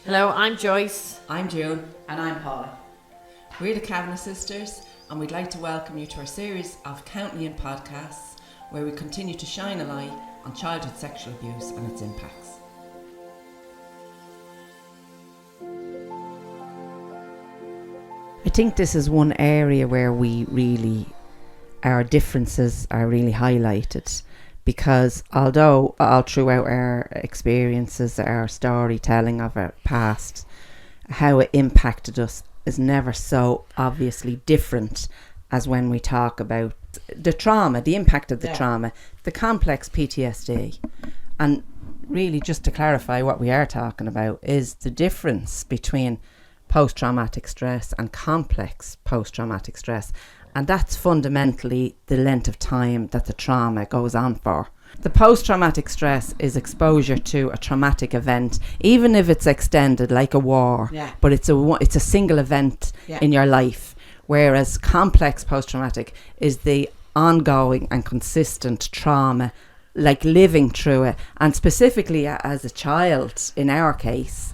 Hello, I'm Joyce. I'm June. And I'm Paula. We're the Kavanagh sisters, and we'd like to welcome you to our series of County In podcasts, where we continue to shine a light on childhood sexual abuse and its impacts. I think this is one area where our differences are really highlighted, because although all throughout our experiences, our storytelling of our past, how it impacted us is never so obviously different as when we talk about the trauma, the impact of the trauma, the complex PTSD. And really, just to clarify, what we are talking about is the difference between post-traumatic stress and complex post-traumatic stress. And that's fundamentally the length of time that the trauma goes on for. The post-traumatic stress is exposure to a traumatic event, even if it's extended, like a war, but it's a single event in your life. Whereas complex post-traumatic is the ongoing and consistent trauma, like living through it. And specifically as a child, in our case,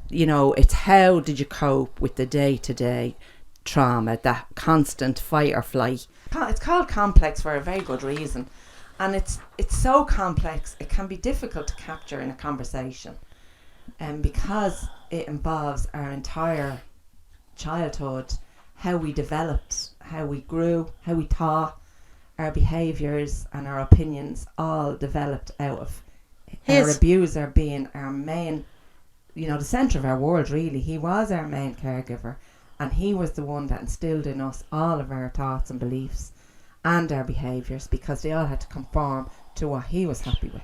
you know, it's how did you cope with the day-to-day trauma, that constant fight or flight. It's called complex for a very good reason, and it's so complex it can be difficult to capture in a conversation, and because it involves our entire childhood, how we developed, how we grew, how we thought, our behaviours and our opinions all developed out of our abuser being our main, you know, the centre of our world really. He was our main caregiver. And he was the one that instilled in us all of our thoughts and beliefs and our behaviours, because they all had to conform to what he was happy with.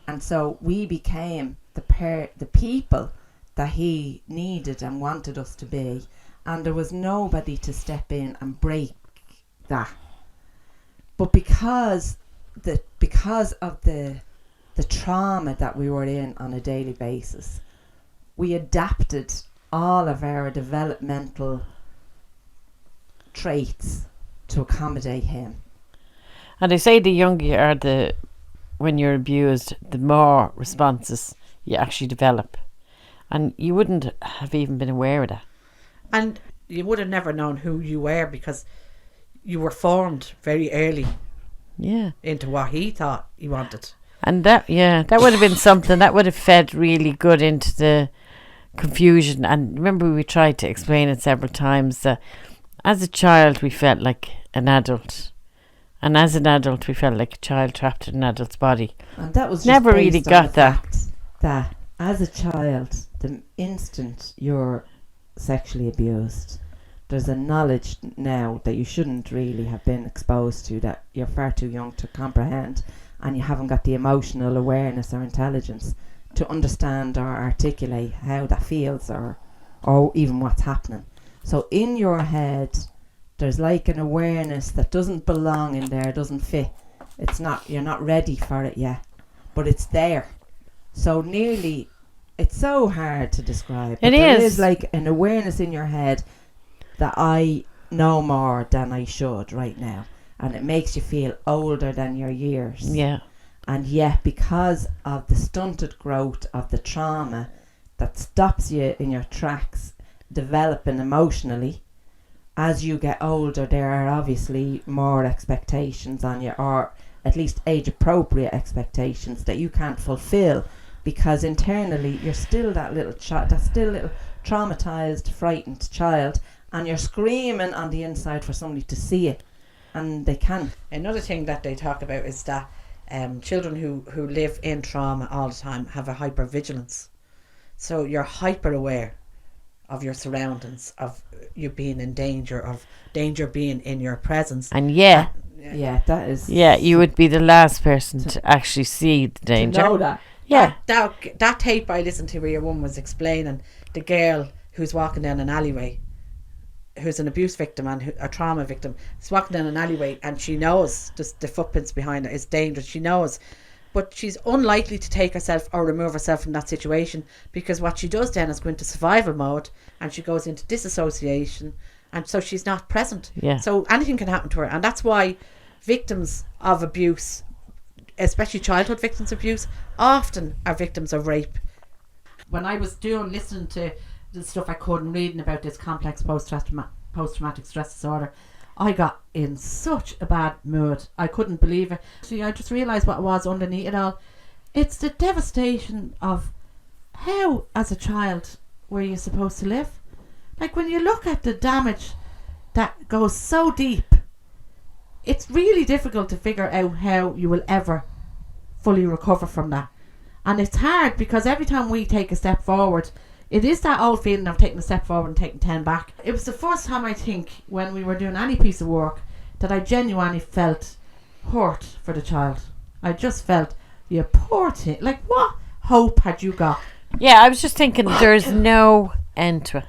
And so we became the people that he needed and wanted us to be. And there was nobody to step in and break that. But because of the trauma that we were in on a daily basis, we adapted all of our developmental traits to accommodate him. And they say the younger you are, when you're abused, the more responses you actually develop. And you wouldn't have even been aware of that. And you would have never known who you were, because you were formed very early into what he thought he wanted. And that would have been something that would have fed really good into the confusion. And remember, we tried to explain it several times that as a child we felt like an adult, and as an adult we felt like a child trapped in an adult's body. And that was just never really got that. That as a child, the instant you're sexually abused, there's a knowledge now that you shouldn't really have been exposed to, that you're far too young to comprehend, and you haven't got the emotional awareness or intelligence to understand or articulate how that feels or even what's happening. So in your head, there's like an awareness that doesn't belong in there, doesn't fit. You're not ready for it yet, but it's there. So it's so hard to describe. There is like an awareness in your head that I know more than I should right now, and it makes you feel older than your years. Yeah. And yet, because of the stunted growth of the trauma that stops you in your tracks developing emotionally, as you get older, there are obviously more expectations on you, or at least age-appropriate expectations that you can't fulfill, because internally you're still that little traumatised, frightened child, and you're screaming on the inside for somebody to see it, and they can't. Another thing that they talk about is that children who live in trauma all the time have a hyper-vigilance. So you're hyper aware of your surroundings, of you being in danger, of danger being in your presence. And that is... Yeah, you would be the last person to actually see the danger. To know that. Yeah. That tape I listened to where your woman was explaining the girl who's walking down an alleyway, who's an abuse victim and a trauma victim, is walking down an alleyway, and she knows just the footprints behind her is dangerous. She knows, but she's unlikely to take herself or remove herself from that situation, because what she does then is go into survival mode, and she goes into disassociation, and so she's not present. So anything can happen to her, and that's why victims of abuse, especially childhood victims of abuse, often are victims of rape. When I was listening to the stuff I could and reading about this complex post-traumatic stress disorder, I got in such a bad mood. I couldn't believe it. See, I just realised what it was underneath it all. It's the devastation of how, as a child, were you supposed to live? Like, when you look at the damage that goes so deep, it's really difficult to figure out how you will ever fully recover from that. And it's hard because every time we take a step forward, it is that old feeling of taking a step forward and taking 10 back. It was the first time, I think, when we were doing any piece of work, that I genuinely felt hurt for the child. I just felt, you poor thing. Like, what hope had you got? Yeah, I was just thinking there's no end to it.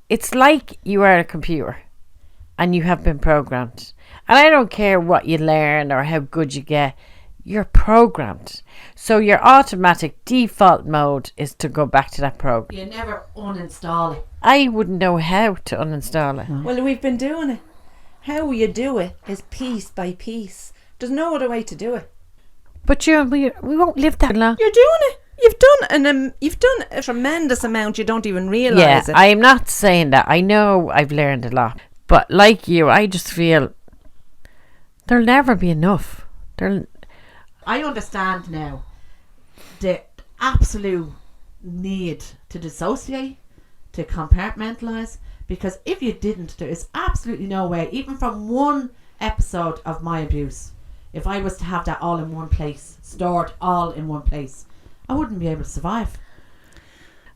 It's like you are a computer and you have been programmed. And I don't care what you learn or how good you get. You're programmed. So your automatic default mode is to go back to that program. You never uninstall it. I wouldn't know how to uninstall it. Well, we've been doing it. How you do it is piece by piece. There's no other way to do it. But we won't live that long. You're doing it. You've done a tremendous amount. You don't even realise it. I'm not saying that. I know I've learned a lot. But like you, I just feel there'll never be enough. I understand now the absolute need to dissociate, to compartmentalise, because if you didn't, there is absolutely no way, even from one episode of my abuse, if I was to have that all in one place, stored all in one place, I wouldn't be able to survive.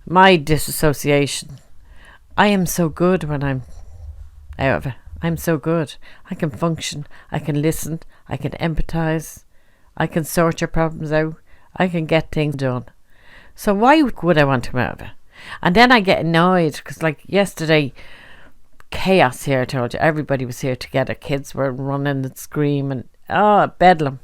My disassociation, I am so good when I'm out of it. I'm so good. I can function, I can listen, I can empathise, I can sort your problems out, I can get things done. So why would I want to come out of it? And then I get annoyed because, like, yesterday, chaos here. I told you, everybody was here together. Kids were running and screaming. Oh, bedlam.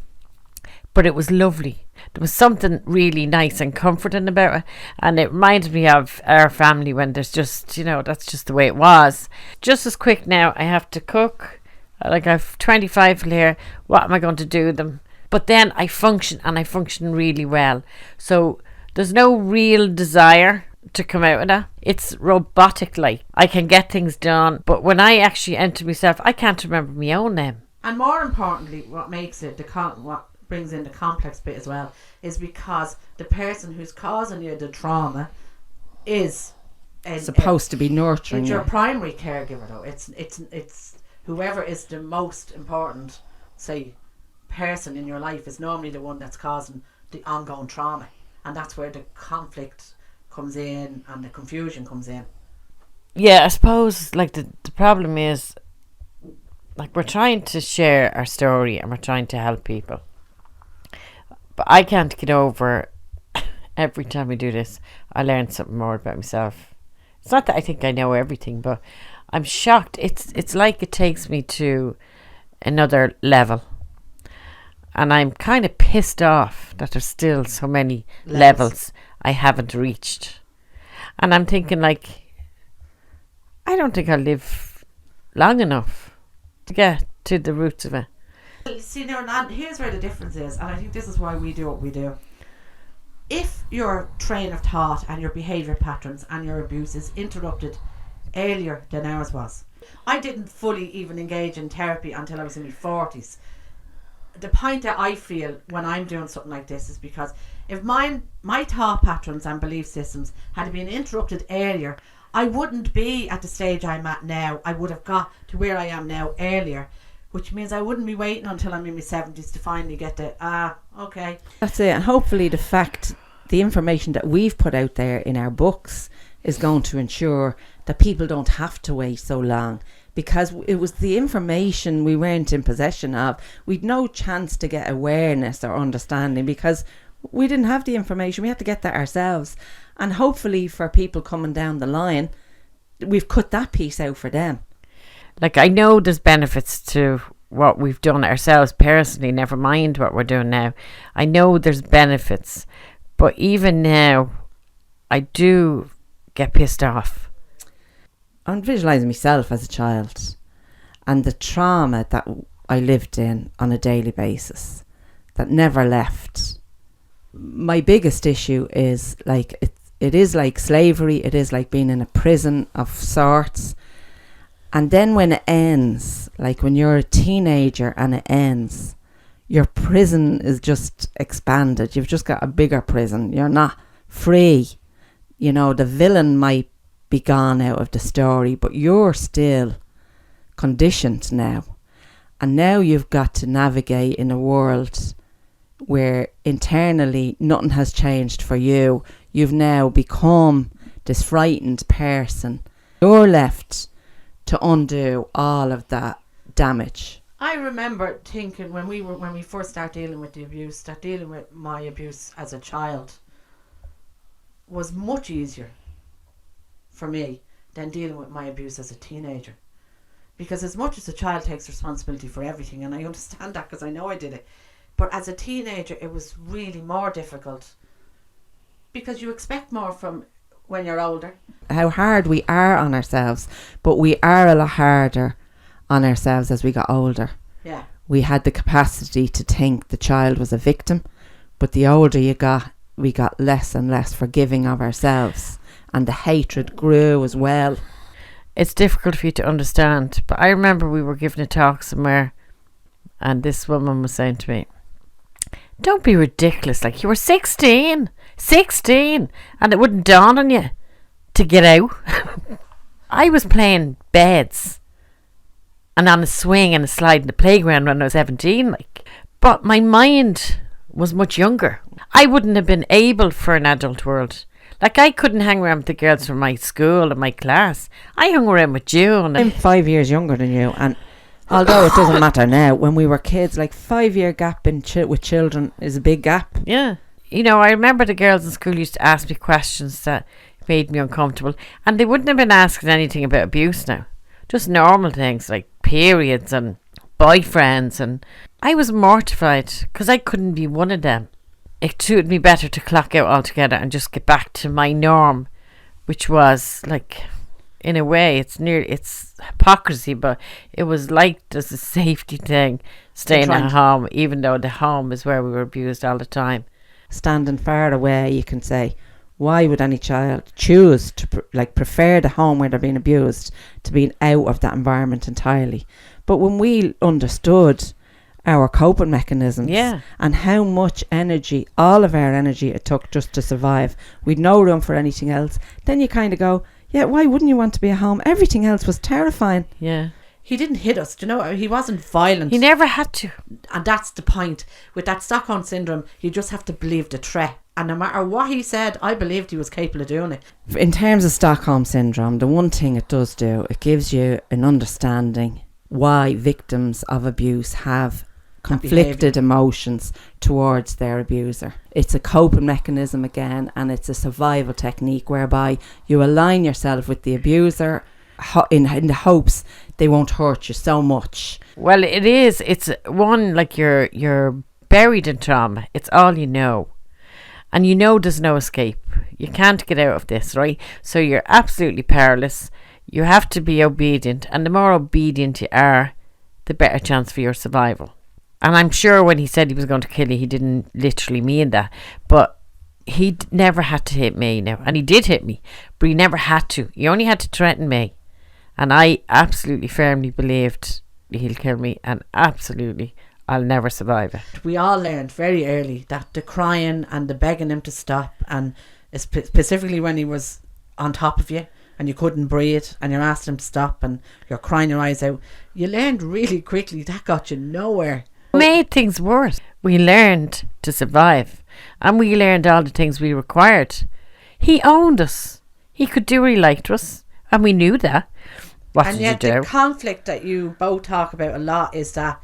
But it was lovely. There was something really nice and comforting about it. And it reminded me of our family when there's just, that's just the way it was. Just as quick now, I have to cook. Like, I have 25 people here. What am I going to do with them? But then I function, and I function really well. So there's no real desire to come out of that. It's robotic like. I can get things done, but when I actually enter myself, I can't remember my own name. And more importantly, what makes it what brings in the complex bit as well is because the person who's causing you the trauma is supposed to be nurturing. It's your primary caregiver, though. It's whoever is the most important, say, person in your life is normally the one that's causing the ongoing trauma, and that's where the conflict comes in and the confusion comes in. Yeah, I suppose like the problem is, like, we're trying to share our story and we're trying to help people, but I can't get over every time we do this I learn something more about myself. It's not that I think I know everything, but I'm shocked. It's like it takes me to another level. And I'm kind of pissed off that there's still so many levels I haven't reached. And I'm thinking, like, I don't think I'll live long enough to get to the roots of it. See, now, here's where the difference is, and I think this is why we do what we do. If your train of thought and your behaviour patterns and your abuse is interrupted earlier than ours was. I didn't fully even engage in therapy until I was in my 40s. The point that I feel when I'm doing something like this is because if my thought patterns and belief systems had been interrupted earlier, I wouldn't be at the stage I'm at now. I would have got to where I am now earlier, which means I wouldn't be waiting until I'm in my 70s to finally get okay. That's it. And hopefully the information that we've put out there in our books is going to ensure that people don't have to wait so long. Because it was the information we weren't in possession of. We'd no chance to get awareness or understanding because we didn't have the information. We had to get that ourselves. And hopefully for people coming down the line, we've cut that piece out for them. Like, I know there's benefits to what we've done ourselves personally, never mind what we're doing now. I know there's benefits. But even now, I do get pissed off. I'm visualising myself as a child and the trauma that I lived in on a daily basis that never left. My biggest issue is, like, it is like slavery. It is like being in a prison of sorts. And then when it ends, like when you're a teenager and it ends, your prison is just expanded. You've just got a bigger prison. You're not free. You know, the villain might be gone out of the story, but you're still conditioned now. And now you've got to navigate in a world where internally nothing has changed for you. You've now become this frightened person. You're left to undo all of that damage. I remember thinking when we first start dealing with my abuse as a child was much easier for me than dealing with my abuse as a teenager. Because as much as a child takes responsibility for everything, and I understand that because I know I did it, but as a teenager it was really more difficult because you expect more from when you're older. How hard we are on ourselves, but we are a lot harder on ourselves as we got older. Yeah. We had the capacity to think the child was a victim, but the older you got, we got less and less forgiving of ourselves, and the hatred grew as well. It's difficult for you to understand, but I remember we were giving a talk somewhere and this woman was saying to me, don't be ridiculous, like you were 16 and it wouldn't dawn on you to get out. I was playing beds and on a swing and a slide in the playground when I was 17, like, but my mind was much younger. I wouldn't have been able for an adult world. Like, I couldn't hang around with the girls from my school and my class. I hung around with you. And I'm 5 years younger than you, and although it doesn't matter now, when we were kids, like 5 year gap with children is a big gap. Yeah. You know, I remember the girls in school used to ask me questions that made me uncomfortable, and they wouldn't have been asking anything about abuse now. Just normal things like periods and boyfriends, and I was mortified because I couldn't be one of them. It suited me better to clock out altogether and just get back to my norm, which was like, in a way, it's hypocrisy, but it was liked as a safety thing, staying at home, even though the home is where we were abused all the time. Standing far away, you can say, why would any child choose to prefer the home where they're being abused to being out of that environment entirely? But when we understood our coping mechanisms, and how much energy, all of our energy it took just to survive, we'd no room for anything else, then you kind of go, yeah, why wouldn't you want to be at home? Everything else was terrifying. Yeah. He didn't hit us, do you know? He wasn't violent. He never had to. And that's the point. With that Stockholm syndrome, you just have to believe the threat. And no matter what he said, I believed he was capable of doing it. In terms of Stockholm syndrome, the one thing it does do, it gives you an understanding why victims of abuse have conflicted emotions towards their abuser. It's a coping mechanism again, and it's a survival technique whereby you align yourself with the abuser in the hopes they won't hurt you so much. Well, it is. It's one, like you're buried in trauma. It's all you know. And you know there's no escape. You can't get out of this, right? So you're absolutely powerless. You have to be obedient. And the more obedient you are, the better chance for your survival. And I'm sure when he said he was going to kill you, he didn't literally mean that. But he never had to hit me now. And he did hit me, but he never had to. He only had to threaten me. And I absolutely firmly believed he'll kill me. And absolutely, I'll never survive it. We all learned very early that the crying and the begging him to stop, and specifically when he was on top of you and you couldn't breathe and you're asking him to stop and you're crying your eyes out, you learned really quickly that got you nowhere. Made things worse. We learned to survive, and we learned all the things we required. He owned us. He could do what he liked to us, and we knew that. What and did yet you do? The conflict that you both talk about a lot is that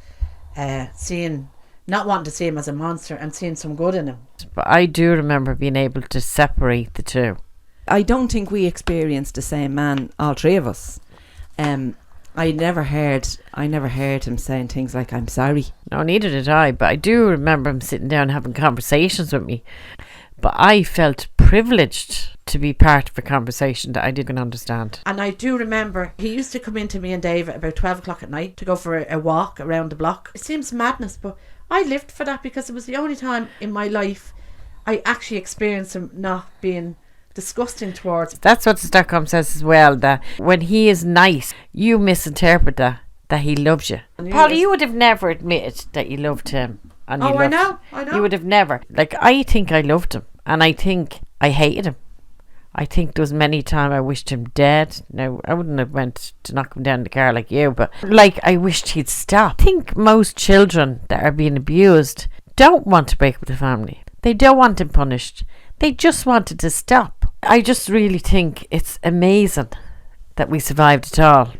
not wanting to see him as a monster and seeing some good in him. But I do remember being able to separate the two. I don't think we experienced the same man, all three of us. I never heard him saying things like, I'm sorry. No, neither did I, but I do remember him sitting down having conversations with me. But I felt privileged to be part of a conversation that I didn't understand. And I do remember he used to come into me and Dave at about 12 o'clock at night to go for a walk around the block. It seems madness, but I lived for that because it was the only time in my life I actually experienced him not being disgusting towards. That's what Stockholm says as well, that when he is nice, you misinterpret that he loves you. Polly, you would have never admitted that you loved him. And Oh, I know. You would have never. Like, I think I loved him, and I think I hated him. I think there was many times I wished him dead. Now, I wouldn't have went to knock him down in the car like you, but like, I wished he'd stop. I think most children that are being abused don't want to break up the family. They don't want him punished. They just wanted to stop. I just really think it's amazing that we survived it all.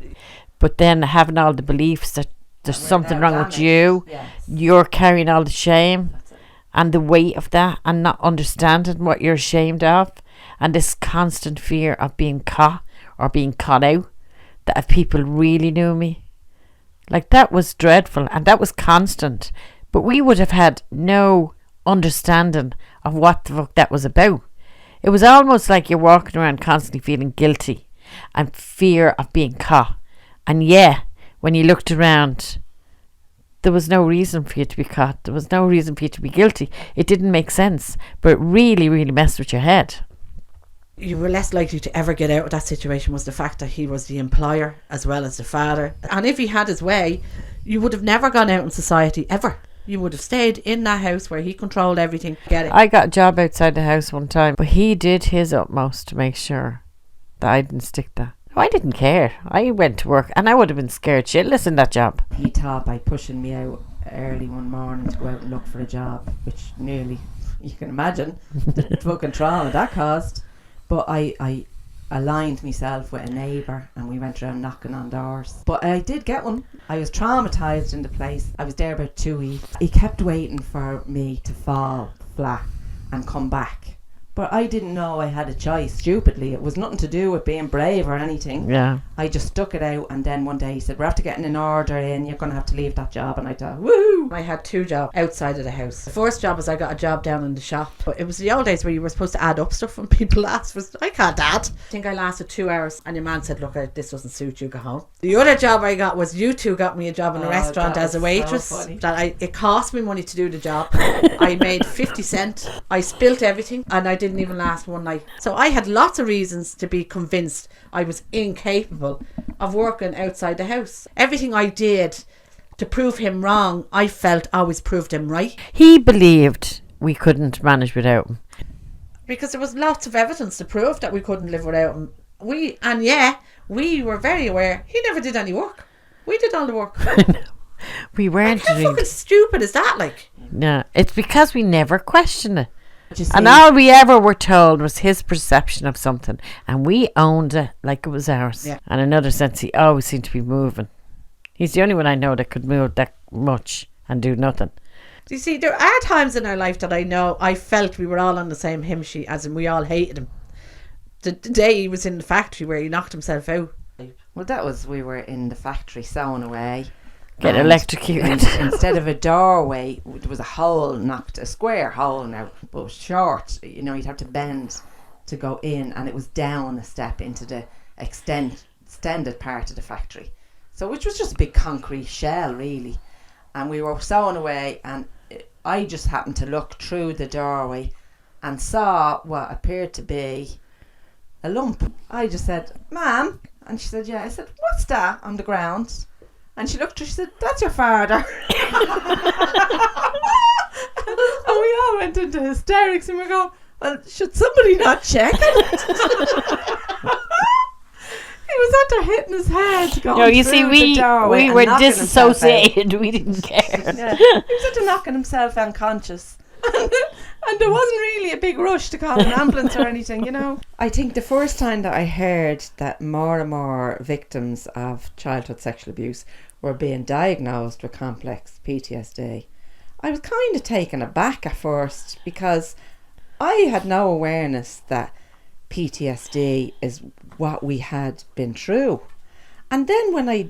But then having all the beliefs that there's something wrong with you, you're carrying all the shame and the weight of that, and not understanding what you're ashamed of, and this constant fear of being caught or being caught out, that if people really knew me, like, that was dreadful, and that was constant. But we would have had no understanding of what the fuck that was about. It was almost like you're walking around constantly feeling guilty and fear of being caught. And yeah, when you looked around, there was no reason for you to be caught. There was no reason for you to be guilty. It didn't make sense, but it really, really messed with your head. You were less likely to ever get out of that situation was the fact that he was the employer as well as the father. And if he had his way, you would have never gone out in society ever. You would have stayed in that house where he controlled everything. Get it? I got a job outside the house one time, but he did his utmost to make sure that I didn't stick that. I didn't care. I went to work, and I would have been scared shitless in that job. He thought by pushing me out early one morning to go out and look for a job, which nearly, you can imagine the fucking trauma that caused. But I aligned myself with a neighbour, and we went around knocking on doors. But I did get one. I was traumatised in the place. I was there about 2 weeks. He kept waiting for me to fall flat and come back. But I didn't know I had a choice, stupidly. It was nothing to do with being brave or anything. Yeah. I just stuck it out, and then one day he said, we're after getting an order in, you're going to have to leave that job. And I thought, woo! I had 2 jobs outside of the house. The first job was I got a job down in the shop. But it was the old days where you were supposed to add up stuff when people asked for stuff. I can't add. I think I lasted 2 hours, and your man said, look, this doesn't suit you, go home. The other job I got was you two got me a job in a restaurant as a waitress. So It cost me money to do the job. I made 50 cents. I spilt everything, and I didn't even last one night. So I had lots of reasons to be convinced I was incapable of working outside the house. Everything I did to prove him wrong, I felt always proved him right. He believed we couldn't manage without him. Because there was lots of evidence to prove that we couldn't live without him. We were very aware he never did any work. We did all the work. We weren't. How fucking stupid is that, like? No, it's because we never questioned it. And all we ever were told was his perception of something, and we owned it like it was ours. Yeah. And in another sense, he always seemed to be moving. He's the only one I know that could move that much and do nothing. You see, there are times in our life that I felt we were all on the same hymn sheet, as in we all hated him. The day he was in the factory where he knocked himself out. Well, that was, we were in the factory sewing away. Get electrocuted. Instead of a doorway, there was a hole knocked, a square hole now, but short. You know, you'd have to bend to go in, and it was down a step into the extended part of the factory. So, which was just a big concrete shell, really. And we were sewing away, and I just happened to look through the doorway and saw what appeared to be a lump. I just said, "Ma'am," and she said, "Yeah." I said, "What's that on the ground?" And she looked at her, she said, "That's your father." And we all went into hysterics, and we're going, "Well, should somebody not check it?" He was after hitting his head going No, you through see, the doorway we and were knocking himself out. disassociated. We didn't care. Yeah. He was after knocking himself unconscious. And there wasn't really a big rush to call an ambulance or anything, you know. I think the first time that I heard that more and more victims of childhood sexual abuse were being diagnosed with complex PTSD, I was kind of taken aback at first, because I had no awareness that PTSD is what we had been through. And then when I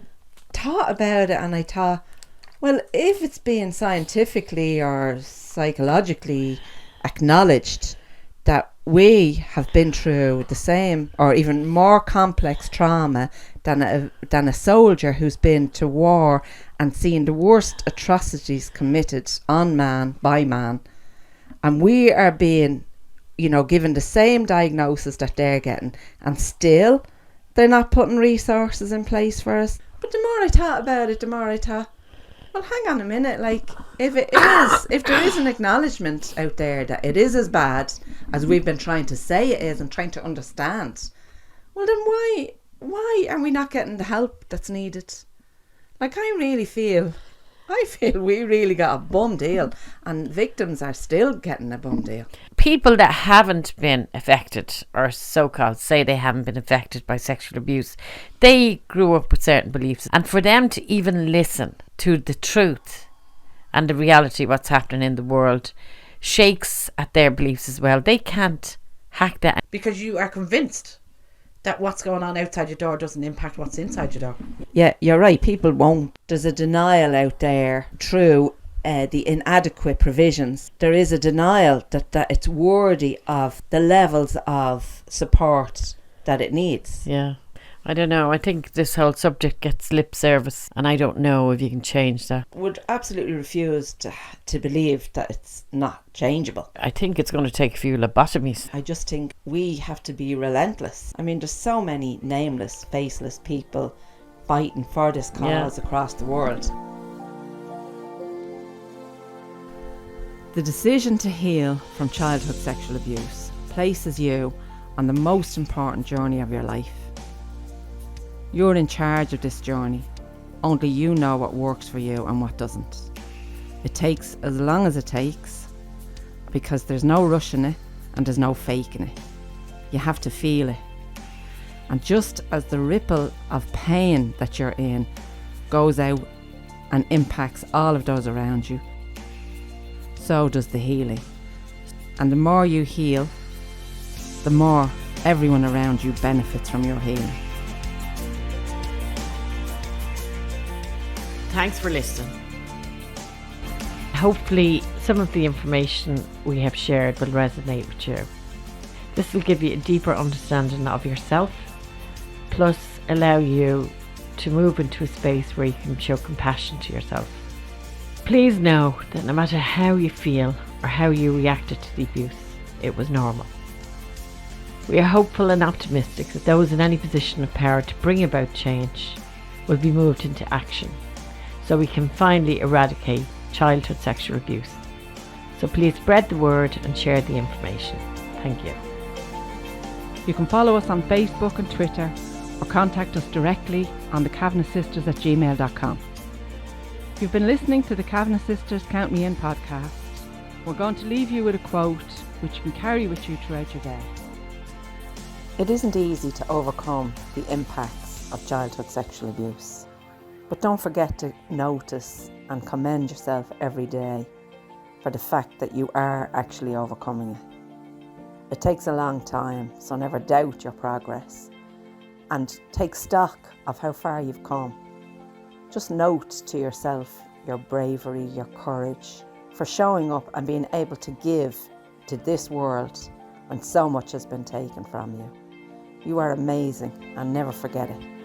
thought about it, and I thought, well, if it's being scientifically or psychologically acknowledged that we have been through the same or even more complex trauma than a soldier who's been to war and seen the worst atrocities committed on man by man, and we are being given the same diagnosis that they're getting, and still they're not putting resources in place for us. But the more I thought about it, the more I thought, well, hang on a minute, like, if there is an acknowledgement out there that it is as bad as we've been trying to say it is and trying to understand, well then why are we not getting the help that's needed? Like, I feel we really got a bum deal, and victims are still getting a bum deal. People that haven't been affected, or so-called say they haven't been affected by sexual abuse, they grew up with certain beliefs, and for them to even listen to the truth and the reality of what's happening in the world shakes at their beliefs as well. They can't hack that. Because you are convinced that what's going on outside your door doesn't impact what's inside your door. Yeah, you're right. People won't. There's a denial out there through the inadequate provisions. There is a denial that it's worthy of the levels of support that it needs. Yeah. I don't know. I think this whole subject gets lip service, and I don't know if you can change that. Would absolutely refuse to believe that it's not changeable. I think it's going to take a few lobotomies. I just think we have to be relentless. I mean, there's so many nameless, faceless people fighting for this cause across the world. The decision to heal from childhood sexual abuse places you on the most important journey of your life. You're in charge of this journey. Only you know what works for you and what doesn't. It takes as long as it takes, because there's no rushing it and there's no faking it. You have to feel it. And just as the ripple of pain that you're in goes out and impacts all of those around you, so does the healing. And the more you heal, the more everyone around you benefits from your healing. Thanks for listening. Hopefully some of the information we have shared will resonate with you. This will give you a deeper understanding of yourself, plus allow you to move into a space where you can show compassion to yourself. Please know that no matter how you feel or how you reacted to the abuse, it was normal. We are hopeful and optimistic that those in any position of power to bring about change will be moved into action, so we can finally eradicate childhood sexual abuse. So please spread the word and share the information. Thank you. You can follow us on Facebook and Twitter, or contact us directly on thekavanaghsisters@gmail.com. You've been listening to the Kavanagh Sisters Count Me In podcast. We're going to leave you with a quote which you can carry with you throughout your day. It isn't easy to overcome the impacts of childhood sexual abuse. But don't forget to notice and commend yourself every day for the fact that you are actually overcoming it. It takes a long time, so never doubt your progress. And take stock of how far you've come. Just note to yourself your bravery, your courage, for showing up and being able to give to this world when so much has been taken from you. You are amazing, and never forget it.